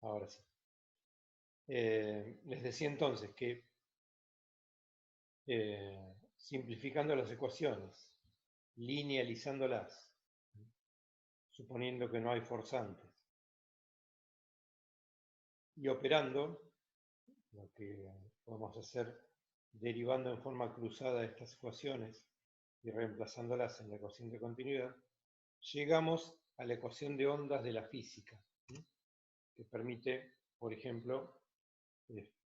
Ahora sí. Les decía entonces que simplificando las ecuaciones, linealizándolas, suponiendo que no hay forzantes, y operando, lo que podemos hacer derivando en forma cruzada estas ecuaciones y reemplazándolas en la ecuación de continuidad, llegamos a la ecuación de ondas de la física, que permite, por ejemplo,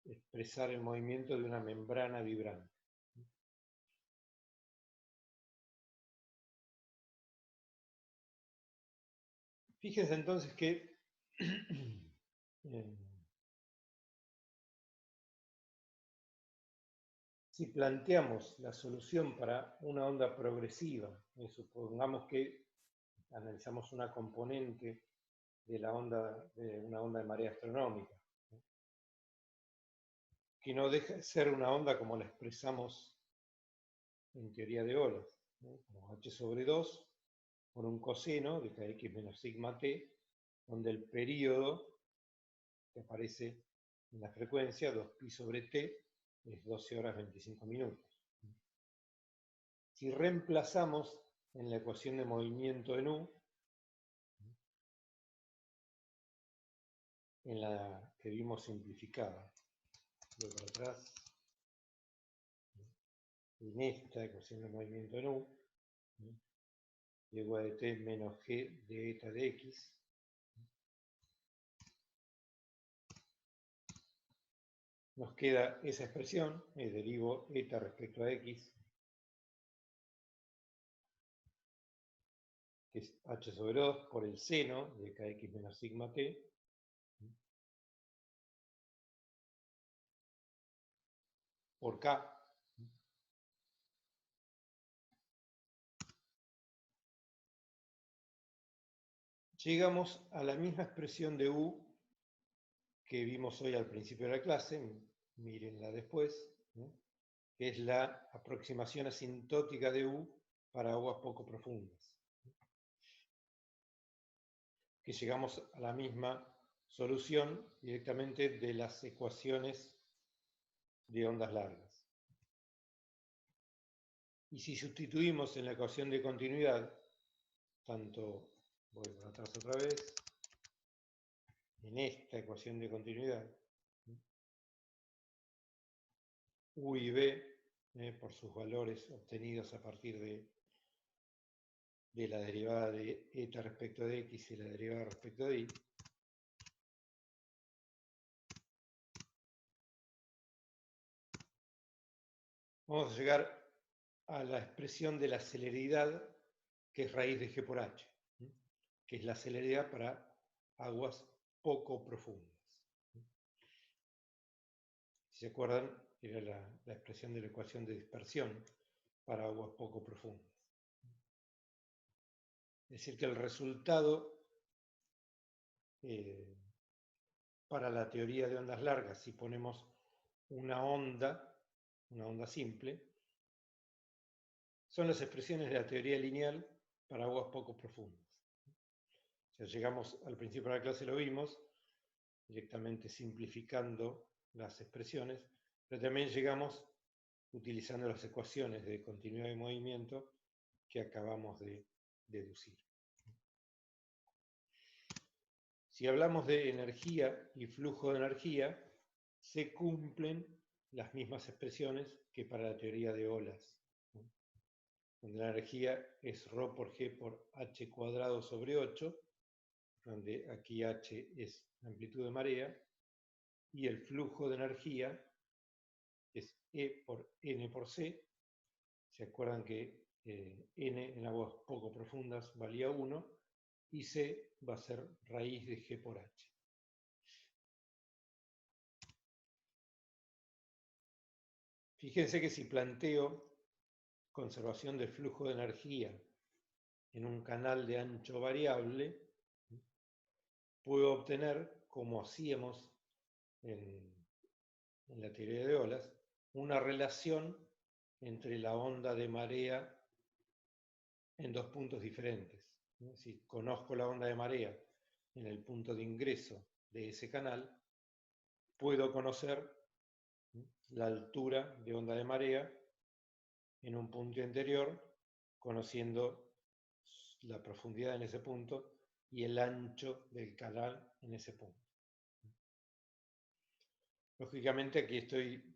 expresar el movimiento de una membrana vibrante. Fíjense entonces que si planteamos la solución para una onda progresiva, supongamos que analizamos una componente de una onda de marea astronómica, que no deja de ser una onda como la expresamos en teoría de olas, como h sobre 2 por un coseno de kx menos sigma t, donde el periodo que aparece en la frecuencia, 2pi sobre t, es 12 horas 25 minutos. Si reemplazamos en la ecuación de movimiento en U, en la que vimos simplificada, voy para atrás, en esta ecuación de movimiento en U, y igual de t menos g de eta de x, nos queda esa expresión, derivo eta respecto a x, que es h sobre 2 por el seno de kx menos sigma t, por k. Llegamos a la misma expresión de U que vimos hoy al principio de la clase, mírenla después, que es la aproximación asintótica de U para aguas poco profundas. Que llegamos a la misma solución directamente de las ecuaciones de ondas largas. Y si sustituimos en la ecuación de continuidad, tanto, voy para atrás otra vez, en esta ecuación de continuidad, U y B, por sus valores obtenidos a partir de la derivada de eta respecto de x y la derivada respecto de y, vamos a llegar a la expresión de la celeridad, que es raíz de g por h, que es la celeridad para aguas poco profundas. Si se acuerdan, era la expresión de la ecuación de dispersión para aguas poco profundas. Es decir, que el resultado para la teoría de ondas largas, si ponemos una onda simple, son las expresiones de la teoría lineal para aguas poco profundas. O sea, llegamos al principio de la clase, lo vimos, directamente simplificando las expresiones, pero también llegamos utilizando las ecuaciones de continuidad de movimiento que acabamos de deducir. Si hablamos de energía y flujo de energía, se cumplen las mismas expresiones que para la teoría de olas, donde la energía es ρ por g por h cuadrado sobre 8, donde aquí h es la amplitud de marea, y el flujo de energía es E por N por C. ¿Se acuerdan que N en aguas poco profundas valía 1 y C va a ser raíz de G por H? Fíjense que si planteo conservación del flujo de energía en un canal de ancho variable, puedo obtener, como hacíamos en la teoría de olas, una relación entre la onda de marea en dos puntos diferentes. Si conozco la onda de marea en el punto de ingreso de ese canal, puedo conocer la altura de onda de marea en un punto anterior, conociendo la profundidad en ese punto y el ancho del canal en ese punto. Lógicamente aquí estoy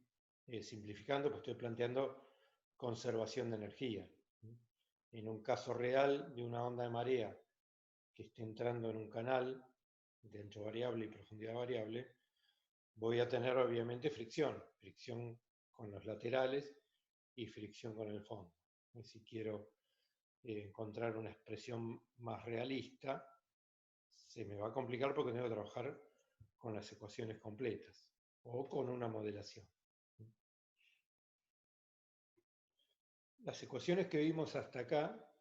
simplificando, pues estoy planteando conservación de energía. En un caso real de una onda de marea que esté entrando en un canal de ancho variable y profundidad variable, voy a tener obviamente fricción con los laterales y fricción con el fondo. Y si quiero encontrar una expresión más realista, se me va a complicar porque tengo que trabajar con las ecuaciones completas o con una modelación. Las ecuaciones que vimos hasta acá,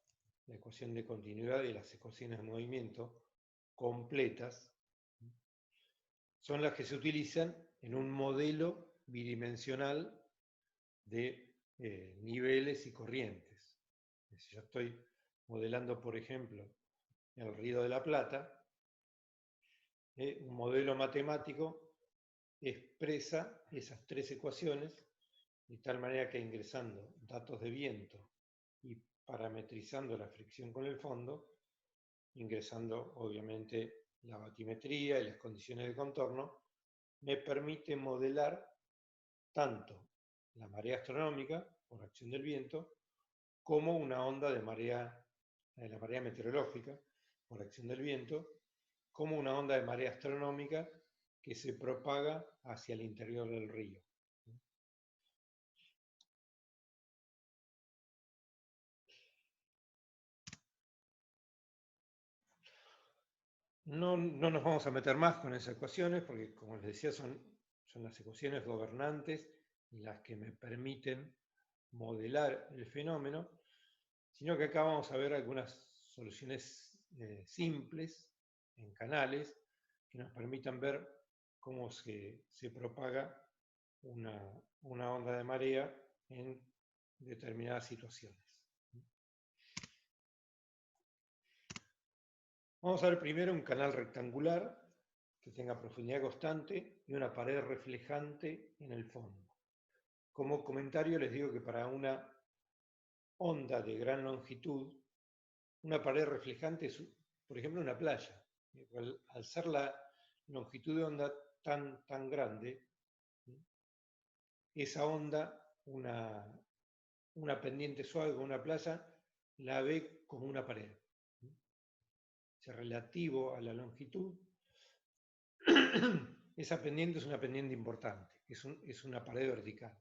la ecuación de continuidad y las ecuaciones de movimiento completas, son las que se utilizan en un modelo bidimensional de niveles y corrientes. Si yo estoy modelando, por ejemplo, el Río de la Plata, un modelo matemático expresa esas tres ecuaciones de tal manera que ingresando datos de viento y parametrizando la fricción con el fondo, ingresando obviamente la batimetría y las condiciones de contorno, me permite modelar tanto la marea astronómica por acción del viento como una onda de marea, la marea meteorológica por acción del viento, como una onda de marea astronómica que se propaga hacia el interior del río. No nos vamos a meter más con esas ecuaciones porque, como les decía, son las ecuaciones gobernantes las que me permiten modelar el fenómeno, sino que acá vamos a ver algunas soluciones simples en canales que nos permitan ver cómo se propaga una onda de marea en determinadas situaciones. Vamos a ver primero un canal rectangular que tenga profundidad constante y una pared reflejante en el fondo. Como comentario les digo que para una onda de gran longitud, una pared reflejante es, por ejemplo, una playa. Al ser la longitud de onda tan grande, esa onda, una pendiente suave con una playa, la ve como una pared. Relativo a la longitud, esa pendiente es una pendiente importante, es una pared vertical.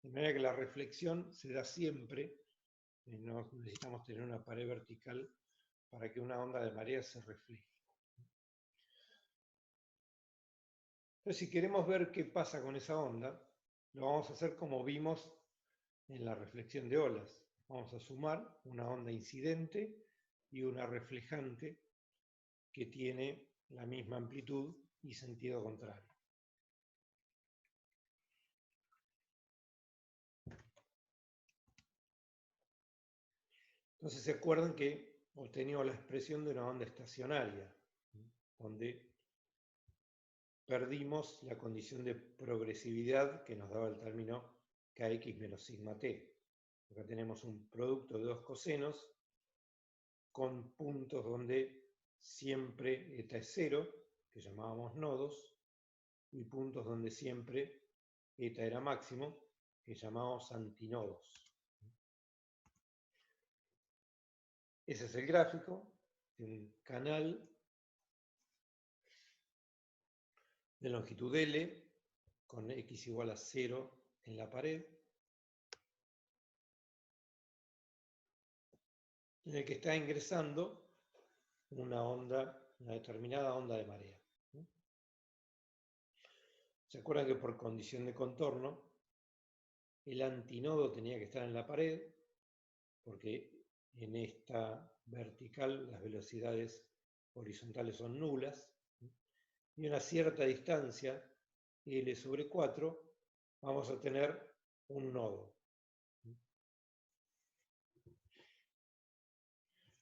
De manera que la reflexión se da siempre, no necesitamos tener una pared vertical para que una onda de marea se refleje. Entonces, si queremos ver qué pasa con esa onda, lo vamos a hacer como vimos en la reflexión de olas. Vamos a sumar una onda incidente y una reflejante que tiene la misma amplitud y sentido contrario. Entonces se acuerdan que obteníamos la expresión de una onda estacionaria, donde perdimos la condición de progresividad que nos daba el término kx menos sigma t. Acá tenemos un producto de dos cosenos con puntos donde siempre eta es cero, que llamábamos nodos, y puntos donde siempre eta era máximo, que llamábamos antinodos. Ese es el gráfico de un canal de longitud L con x igual a 0 en la pared, en el que está ingresando una determinada onda de marea. ¿Se acuerdan que por condición de contorno el antinodo tenía que estar en la pared? Porque en esta vertical las velocidades horizontales son nulas, y a una cierta distancia, L sobre 4, vamos a tener un nodo.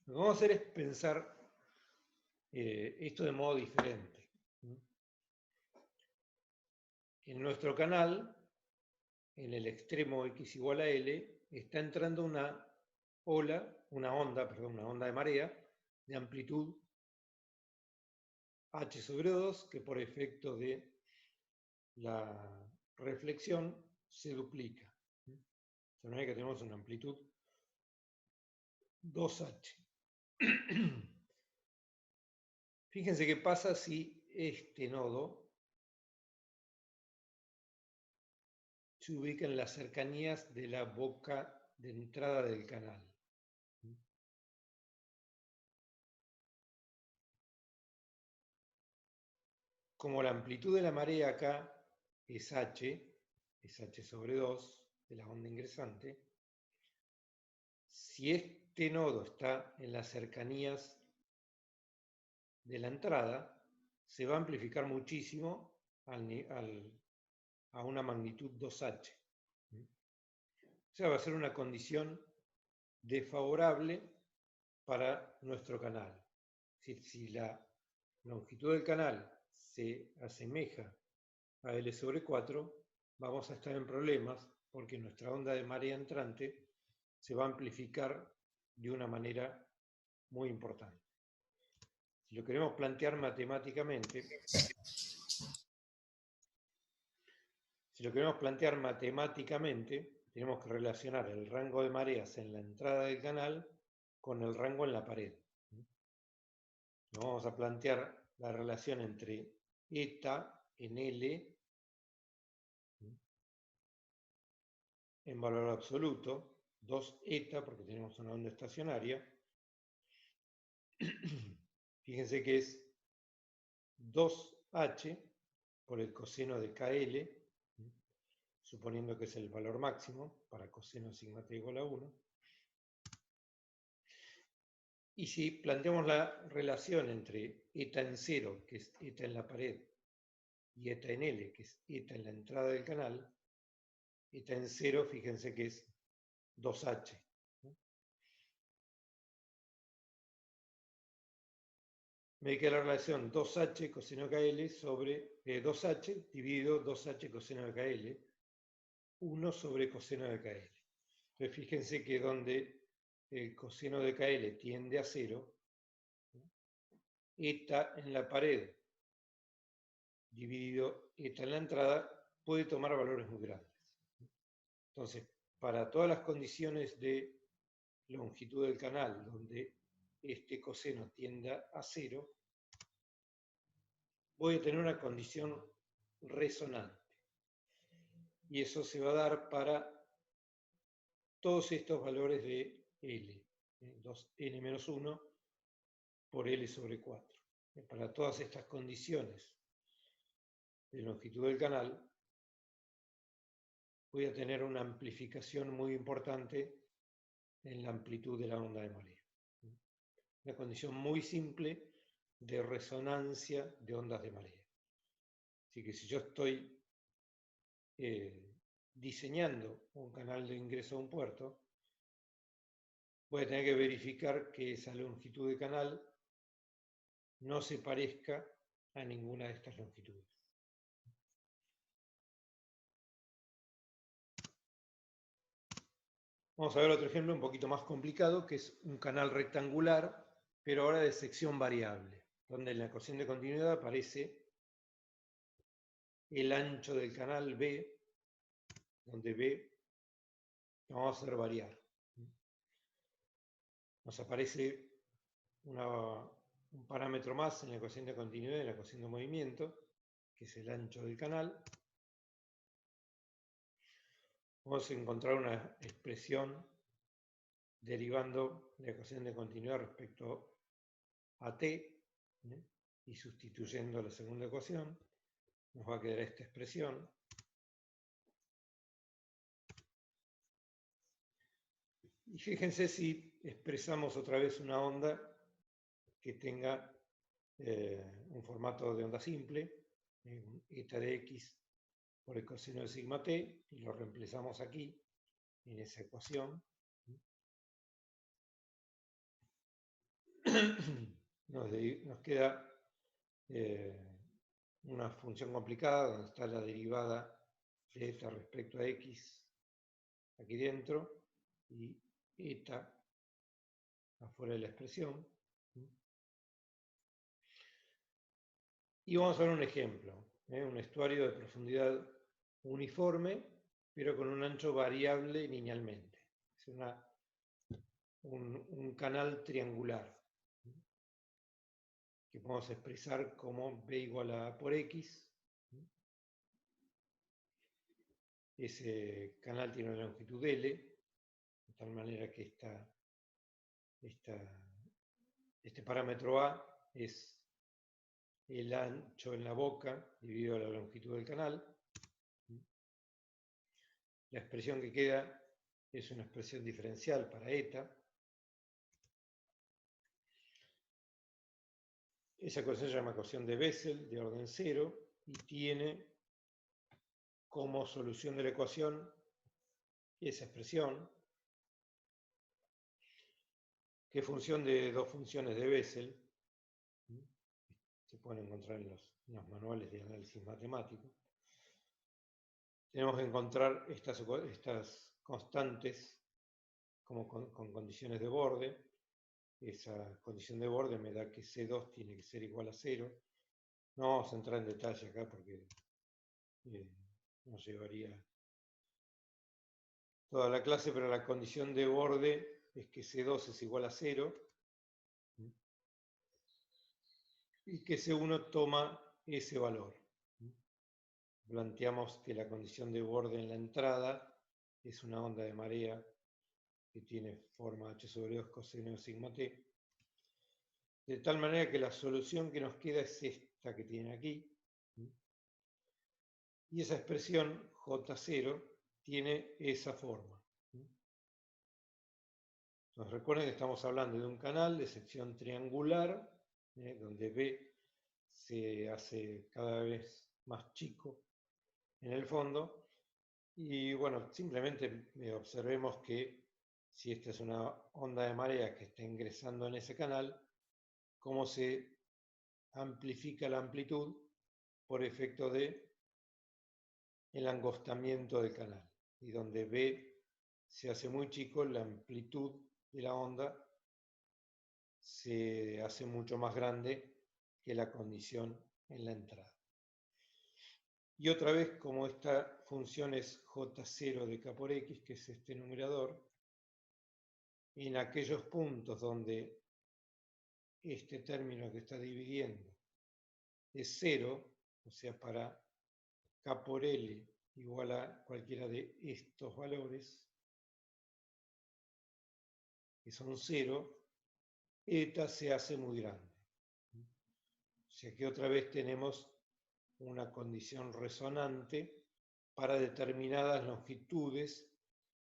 Lo que vamos a hacer es pensar esto de modo diferente. en nuestro canal, en el extremo x igual a L, está entrando una onda de marea de amplitud h sobre 2, que por efecto de la reflexión se duplica. De manera que tenemos una amplitud 2h. Fíjense qué pasa si este nodo se ubica en las cercanías de la boca de entrada del canal. Como la amplitud de la marea acá es h sobre 2 de la onda ingresante, si este nodo está en las cercanías de la entrada, se va a amplificar muchísimo a una magnitud 2h. O sea, va a ser una condición desfavorable para nuestro canal. Si la longitud del canal se asemeja a L sobre 4, vamos a estar en problemas porque nuestra onda de marea entrante se va a amplificar de una manera muy importante. Si lo queremos plantear matemáticamente, tenemos que relacionar el rango de mareas en la entrada del canal con el rango en la pared. Nos vamos a plantear la relación entre eta en L en valor absoluto, 2 eta, porque tenemos una onda estacionaria. Fíjense que es 2h por el coseno de KL, suponiendo que es el valor máximo para coseno sigma t igual a 1. Y si planteamos la relación entre eta en 0, que es eta en la pared, y eta en L, que es eta en la entrada del canal, eta en 0, fíjense que es 2h. Me queda la relación 2h coseno de KL sobre 2h dividido 2h coseno de KL, 1 sobre coseno de KL. Entonces fíjense que donde el coseno de KL tiende a 0, eta en la pared dividido eta en la entrada puede tomar valores muy grandes. Entonces, para todas las condiciones de longitud del canal donde este coseno tienda a 0, voy a tener una condición resonante. Y eso se va a dar para todos estos valores de L, 2n-1 por L sobre 4. Para todas estas condiciones de longitud del canal, voy a tener una amplificación muy importante en la amplitud de la onda de marea. Una condición muy simple de resonancia de ondas de marea. Así que si yo estoy diseñando un canal de ingreso a un puerto, voy a tener que verificar que esa longitud de canal no se parezca a ninguna de estas longitudes. Vamos a ver otro ejemplo un poquito más complicado, que es un canal rectangular, pero ahora de sección variable, donde en la ecuación de continuidad aparece el ancho del canal B, donde B lo vamos a hacer variar. Nos aparece un parámetro más en la ecuación de continuidad y en la ecuación de movimiento, que es el ancho del canal. Vamos a encontrar una expresión derivando la ecuación de continuidad respecto a t, y sustituyendo la segunda ecuación, nos va a quedar esta expresión. Y fíjense si expresamos otra vez una onda que tenga un formato de onda simple, eta de x por el coseno de sigma t, y lo reemplazamos aquí, en esa ecuación. Nos queda una función complicada donde está la derivada de eta respecto a x aquí dentro y eta afuera de la expresión. Y vamos a ver un ejemplo, un estuario de profundidad uniforme, pero con un ancho variable linealmente. Es un canal triangular, que podemos expresar como b igual a A por x. Ese canal tiene una longitud L, de tal manera que este parámetro A es el ancho en la boca dividido la longitud del canal. La expresión que queda es una expresión diferencial para eta. Esa ecuación se llama ecuación de Bessel, de orden 0, y tiene como solución de la ecuación esa expresión, que es función de dos funciones de Bessel. Se pueden encontrar en los manuales de análisis matemático. Tenemos que encontrar estas constantes como con condiciones de borde. Esa condición de borde me da que C2 tiene que ser igual a 0. No vamos a entrar en detalle acá porque nos llevaría toda la clase, pero la condición de borde es que C2 es igual a 0 y que C1 toma ese valor. Planteamos que la condición de borde en la entrada es una onda de marea que tiene forma h sobre 2 coseno de sigma t, de tal manera que la solución que nos queda es esta que tiene aquí, y esa expresión J0 tiene esa forma. Entonces recuerden que estamos hablando de un canal de sección triangular, donde B se hace cada vez más chico en el fondo, y bueno, simplemente observemos que si esta es una onda de marea que está ingresando en ese canal, cómo se amplifica la amplitud por efecto de el angostamiento del canal, y donde B se hace muy chico, la amplitud de la onda se hace mucho más grande que la condición en la entrada. Y otra vez, como esta función es J0 de K por X, que es este numerador, en aquellos puntos donde este término que está dividiendo es 0, o sea, para K por L igual a cualquiera de estos valores, que son 0, eta se hace muy grande. O sea que otra vez tenemos una condición resonante para determinadas longitudes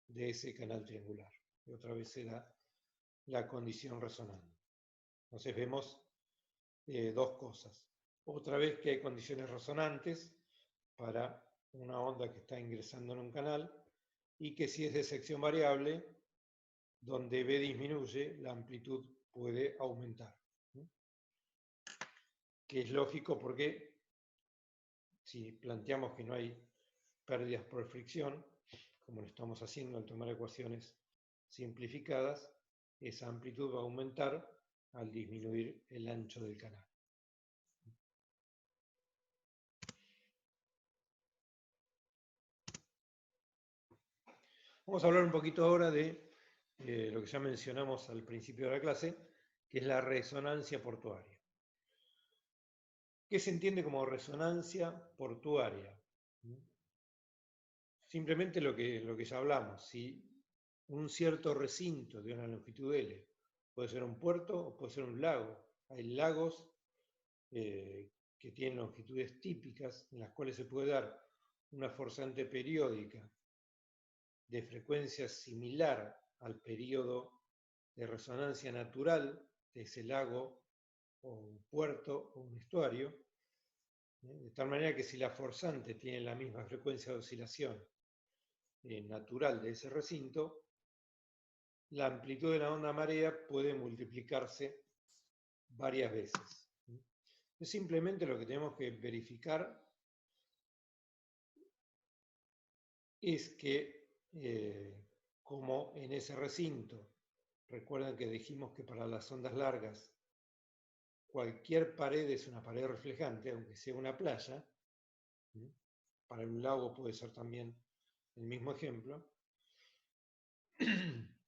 de ese canal triangular. Y otra vez se da la condición resonante. Entonces vemos dos cosas. Otra vez que hay condiciones resonantes para una onda que está ingresando en un canal, y que si es de sección variable, donde B disminuye, la amplitud puede aumentar. Que es lógico porque si planteamos que no hay pérdidas por fricción, como lo estamos haciendo al tomar ecuaciones simplificadas, esa amplitud va a aumentar al disminuir el ancho del canal. Vamos a hablar un poquito ahora de lo que ya mencionamos al principio de la clase, que es la resonancia portuaria. ¿Qué se entiende como resonancia portuaria? Simplemente lo que ya hablamos. Si un cierto recinto de una longitud L puede ser un puerto o puede ser un lago. Hay lagos que tienen longitudes típicas en las cuales se puede dar una forzante periódica de frecuencia similar al periodo de resonancia natural de ese lago o un puerto o un estuario, de tal manera que si la forzante tiene la misma frecuencia de oscilación natural de ese recinto, la amplitud de la onda marea puede multiplicarse varias veces. Es simplemente lo que tenemos que verificar es que, como en ese recinto, recuerden que dijimos que para las ondas largas cualquier pared es una pared reflejante, aunque sea una playa. Para un lago puede ser también el mismo ejemplo.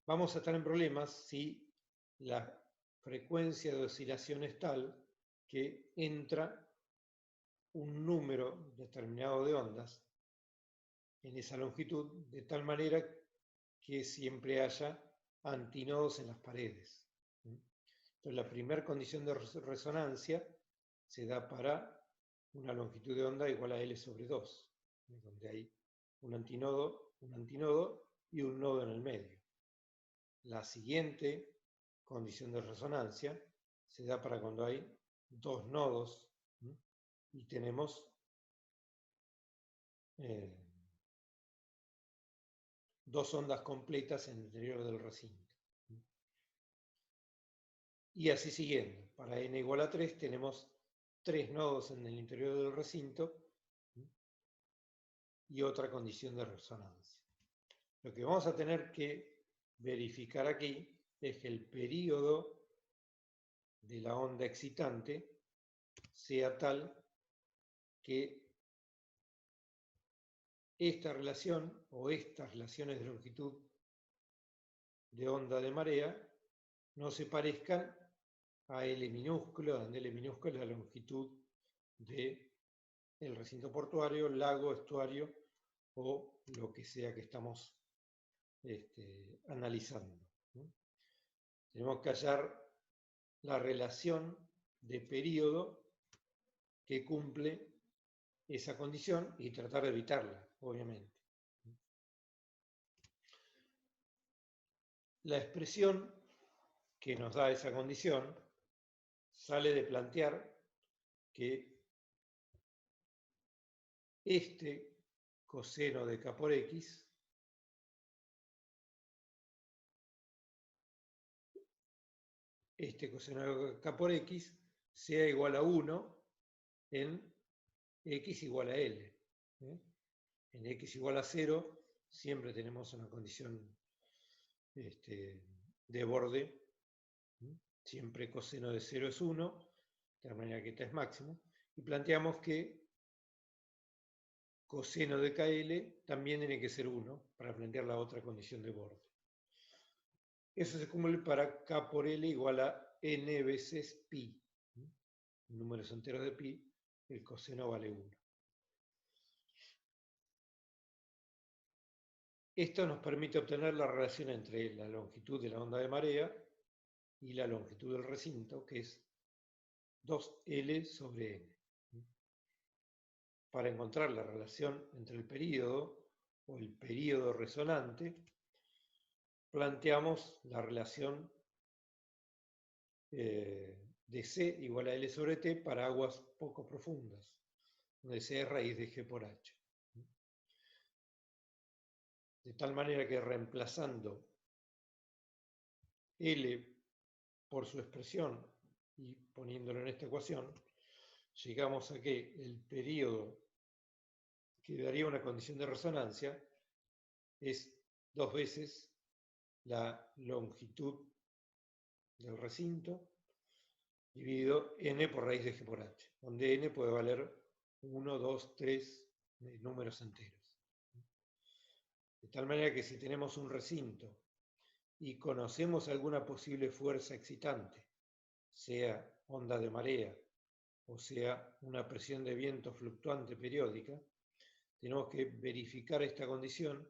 Vamos a estar en problemas si la frecuencia de oscilación es tal que entra un número determinado de ondas en esa longitud, de tal manera que siempre haya antinodos en las paredes. Entonces, la primera condición de resonancia se da para una longitud de onda igual a L sobre 2, donde hay un antinodo y un nodo en el medio. La siguiente condición de resonancia se da para cuando hay dos nodos y tenemos dos ondas completas en el interior del recinto. Y así siguiendo. Para n igual a 3 tenemos 3 nodos en el interior del recinto y otra condición de resonancia. Lo que vamos a tener que verificar aquí es que el período de la onda excitante sea tal que esta relación o estas relaciones de longitud de onda de marea no se parezcan a L minúsculo, donde L minúsculo es la longitud del recinto portuario, lago, estuario o lo que sea que estamos analizando. Tenemos que hallar la relación de período que cumple esa condición y tratar de evitarla, obviamente. La expresión que nos da esa condición sale de plantear que este coseno de K por X sea igual a 1 en X igual a L. En X igual a 0 siempre tenemos una condición de borde. Siempre coseno de 0 es 1, de la manera que eta es máximo. Y planteamos que coseno de KL también tiene que ser 1 para plantear la otra condición de borde. Eso se cumple para K por L igual a n veces pi. En números enteros de pi, el coseno vale 1. Esto nos permite obtener la relación entre la longitud de la onda de marea y la longitud del recinto, que es 2L sobre N. Para encontrar la relación entre el período o el período resonante, planteamos la relación de C igual a L sobre T para aguas poco profundas, donde C es raíz de G por H. De tal manera que reemplazando L por su expresión y poniéndolo en esta ecuación, llegamos a que el período que daría una condición de resonancia es 2 veces la longitud del recinto dividido n por raíz de G por H, donde n puede valer 1, 2, 3 números enteros. De tal manera que si tenemos un recinto y conocemos alguna posible fuerza excitante, sea onda de marea o sea una presión de viento fluctuante periódica, tenemos que verificar esta condición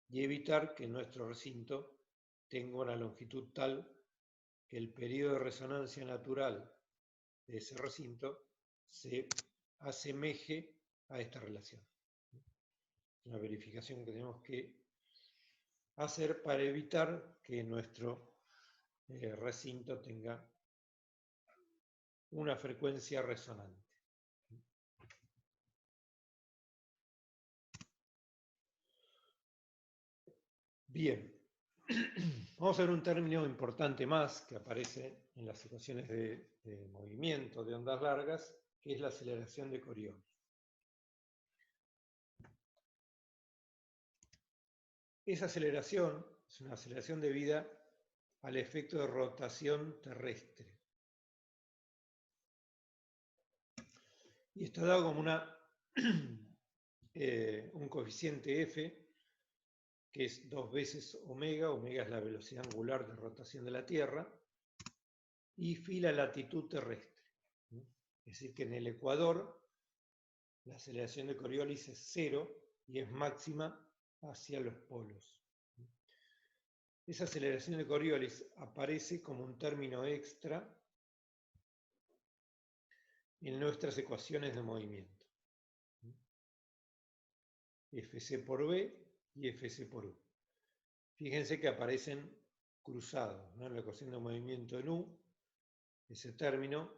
y evitar que nuestro recinto tenga una longitud tal que el periodo de resonancia natural de ese recinto se asemeje a esta relación. Es una verificación que tenemos que hacer para evitar que nuestro recinto tenga una frecuencia resonante. Bien, vamos a ver un término importante más que aparece en las ecuaciones de movimiento de ondas largas, que es la aceleración de Coriolis. Esa aceleración es una aceleración debida al efecto de rotación terrestre. Y está dado como un coeficiente f, que es 2 veces omega. Omega es la velocidad angular de rotación de la Tierra, y phi la latitud terrestre. Es decir, que en el ecuador la aceleración de Coriolis es 0 y es máxima hacia los polos. Esa aceleración de Coriolis aparece como un término extra en nuestras ecuaciones de movimiento. Fc por B y Fc por U. Fíjense que aparecen cruzados, ¿no? En la ecuación de movimiento en U, ese término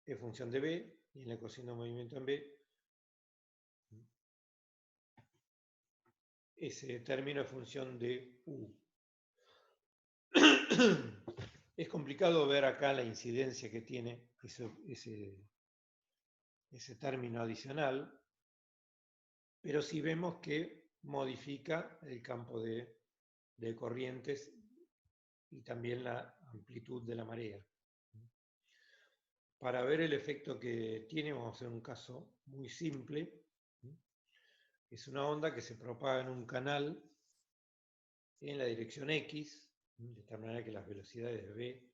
es función de B, y en la ecuación de movimiento en B, ese término es función de U. Es complicado ver acá la incidencia que tiene ese término adicional, pero sí vemos que modifica el campo de corrientes y también la amplitud de la marea. Para ver el efecto que tiene, vamos a hacer un caso muy simple. Es una onda que se propaga en un canal en la dirección X, de tal manera que las velocidades de B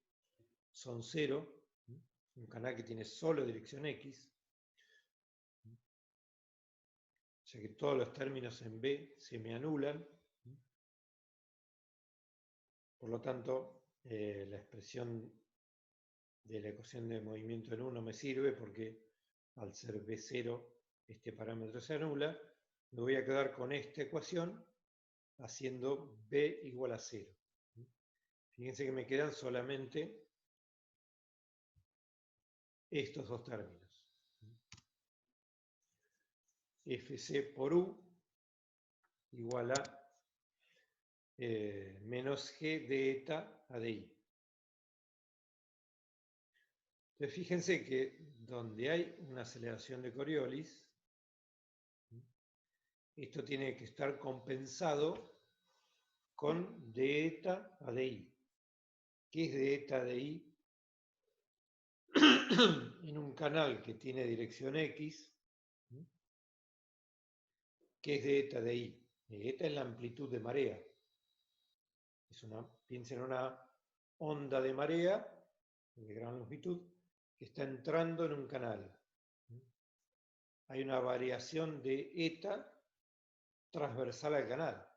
son 0, un canal que tiene solo dirección X, o sea que todos los términos en B se me anulan. Por lo tanto, la expresión de la ecuación de movimiento en U no me sirve, porque al ser B0 este parámetro se anula. Me voy a quedar con esta ecuación haciendo B igual a 0. Fíjense que me quedan solamente estos dos términos. Fc por U igual a menos G de eta a dI. Entonces fíjense que donde hay una aceleración de Coriolis, esto tiene que estar compensado con de eta a dI. ¿Qué es de eta a dI? En un canal que tiene dirección X, ¿qué es de eta de I? Eta es la amplitud de marea. Piensen en una onda de marea de gran longitud que está entrando en un canal. Hay una variación de eta transversal al canal.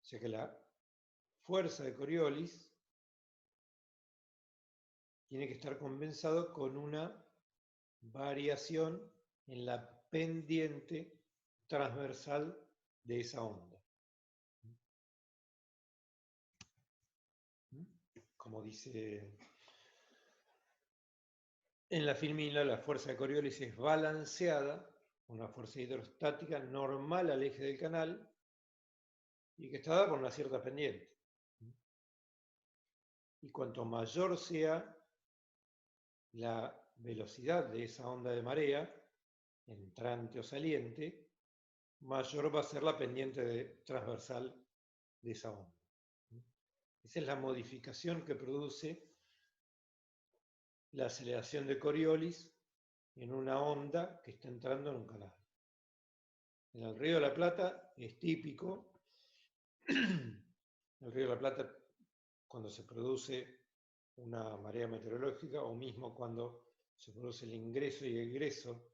O sea que la fuerza de Coriolis tiene que estar compensado con una variación en la pendiente transversal de esa onda. Como dice en la filmina, la fuerza de Coriolis es balanceada, una fuerza hidrostática normal al eje del canal y que está dada por una cierta pendiente. Y cuanto mayor sea la velocidad de esa onda de marea, entrante o saliente, mayor va a ser la pendiente transversal de esa onda. Esa es la modificación que produce la aceleración de Coriolis en una onda que está entrando en un canal. En el Río de la Plata es típico, en el Río de la Plata, cuando se produce una marea meteorológica, o mismo cuando se produce el ingreso y egreso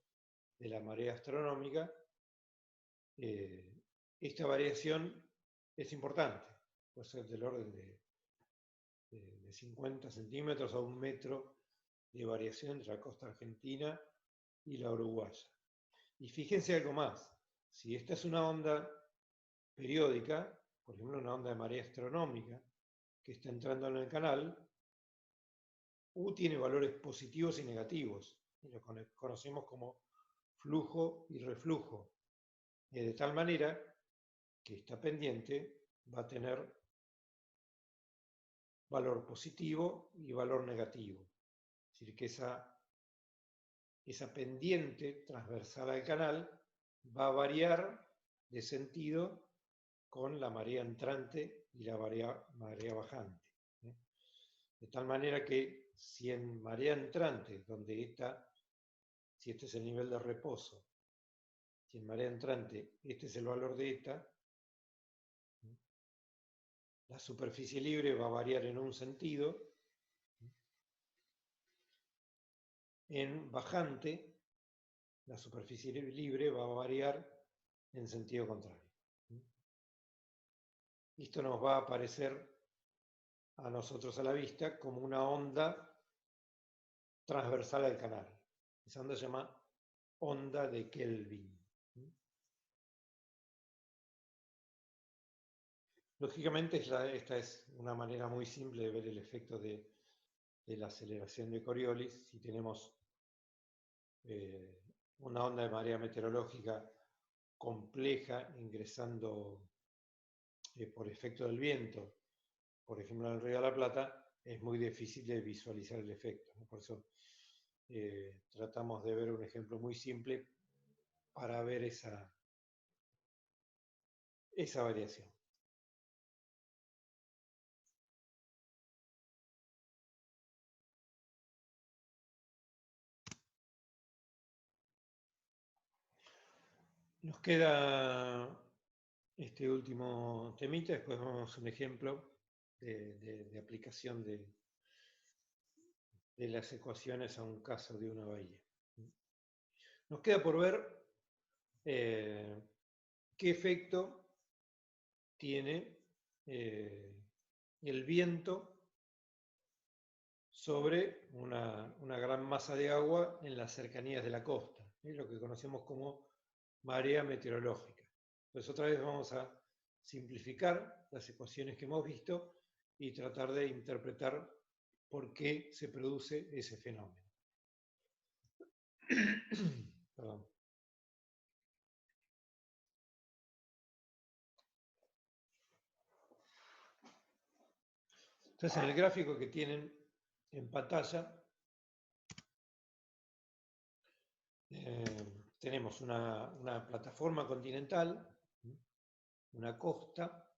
de la marea astronómica, esta variación es importante, puede ser del orden de 50 centímetros a 1 metro de variación entre la costa argentina y la uruguaya. Y fíjense algo más, si esta es una onda periódica, por ejemplo una onda de marea astronómica que está entrando en el canal, U tiene valores positivos y negativos, y lo conocemos como flujo y reflujo, de tal manera que esta pendiente va a tener valor positivo y valor negativo. Es decir, que esa pendiente transversal al canal va a variar de sentido con la marea entrante y la marea bajante. De tal manera que si en marea entrante, si este es el nivel de reposo, si en marea entrante este es el valor de eta, la superficie libre va a variar en un sentido. En bajante, la superficie libre va a variar en sentido contrario. Esto nos va a aparecer a nosotros a la vista como una onda transversal al canal. Esa onda se llama onda de Kelvin. Lógicamente, esta es una manera muy simple de ver el efecto de la aceleración de Coriolis. Si tenemos una onda de marea meteorológica compleja ingresando por efecto del viento, por ejemplo en el Río de la Plata, es muy difícil de visualizar el efecto, ¿no? Por eso tratamos de ver un ejemplo muy simple para ver esa variación. Nos queda este último temita, después vamos a un ejemplo de aplicación de las ecuaciones a un caso de una bahía. Nos queda por ver qué efecto tiene el viento sobre una gran masa de agua en las cercanías de la costa, lo que conocemos como marea meteorológica. Entonces otra vez vamos a simplificar las ecuaciones que hemos visto y tratar de interpretar por qué se produce ese fenómeno. Perdón. Entonces, en el gráfico que tienen en pantalla, tenemos una plataforma continental, una costa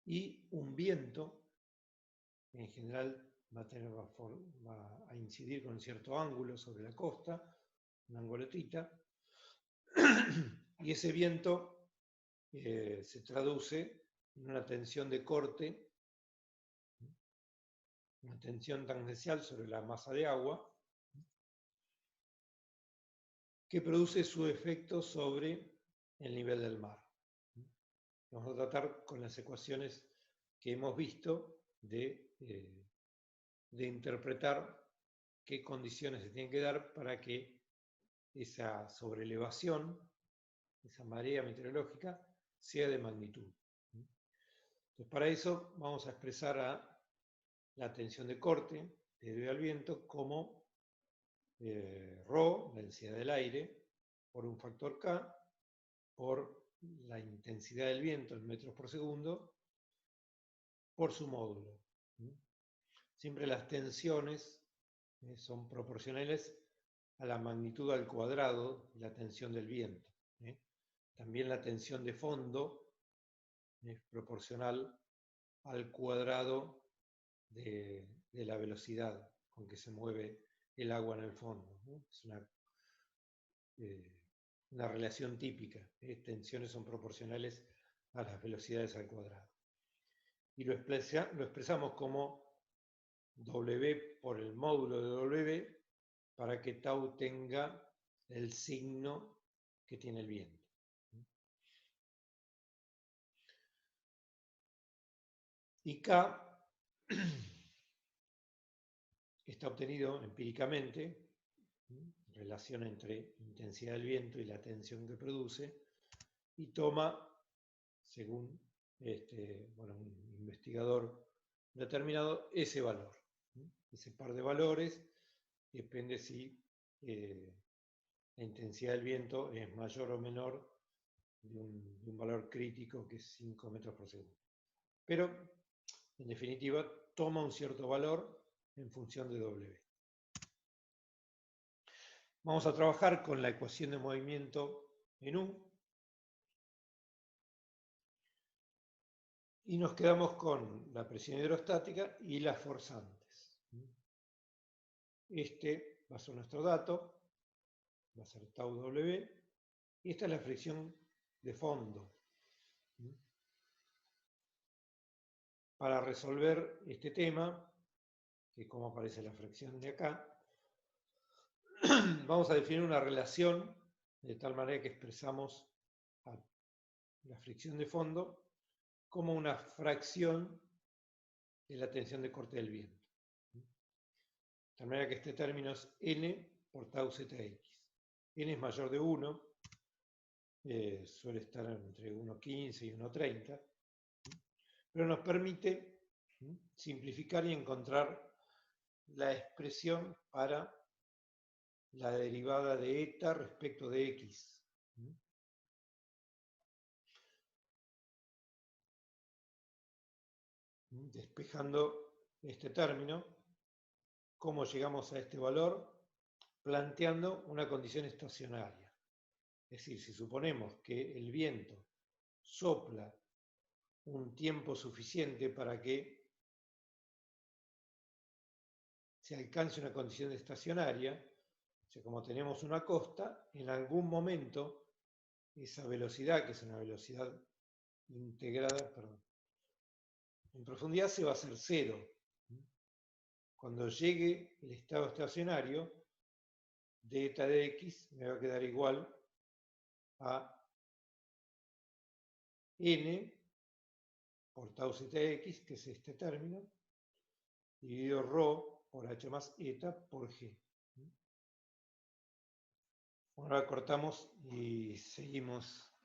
y un viento, en general va a incidir con cierto ángulo sobre la costa, un ángulo θ, y ese viento se traduce en una tensión de corte, una tensión tangencial sobre la masa de agua, que produce su efecto sobre el nivel del mar. Vamos a tratar con las ecuaciones que hemos visto de interpretar qué condiciones se tienen que dar para que esa sobrelevación, esa marea meteorológica, sea de magnitud. Entonces, para eso vamos a expresar a la tensión de corte debido al viento como ρ, la densidad del aire, por un factor K, por la intensidad del viento en metros por segundo, por su módulo. Siempre las tensiones son proporcionales a la magnitud al cuadrado de la tensión del viento. También la tensión de fondo es proporcional al cuadrado de la velocidad con que se mueve el agua en el fondo. Es una relación típica. Tensiones son proporcionales a las velocidades al cuadrado. Y lo expresamos como W por el módulo de W para que tau tenga el signo que tiene el viento. Y K está obtenido empíricamente, relación entre intensidad del viento y la tensión que produce, y toma, según un investigador determinado, ese valor. Ese par de valores depende si la intensidad del viento es mayor o menor de un valor crítico que es 5 metros por segundo. pero en definitiva toma un cierto valor en función de W. Vamos a trabajar con la ecuación de movimiento en U y nos quedamos con la presión hidrostática y las forzantes. Este va a ser nuestro dato, va a ser tau W, y esta es la fricción de fondo. Para resolver este tema, que es como aparece la fracción de acá, vamos a definir una relación de tal manera que expresamos a la fricción de fondo como una fracción de la tensión de corte del viento. De tal manera que este término es n por tau zx. N es mayor de 1, suele estar entre 1,15 y 1,30, pero nos permite simplificar y encontrar la expresión para la derivada de eta respecto de x. Despejando este término, ¿cómo llegamos a este valor? Planteando una condición estacionaria. Es decir, si suponemos que el viento sopla un tiempo suficiente para que se alcance una condición estacionaria, o sea, como tenemos una costa, en algún momento esa velocidad, que es una velocidad integrada, en profundidad se va a hacer cero. Cuando llegue el estado estacionario, eta de x me va a quedar igual a n por tau zx, que es este término, dividido ρ por h más eta por g. Ahora cortamos y seguimos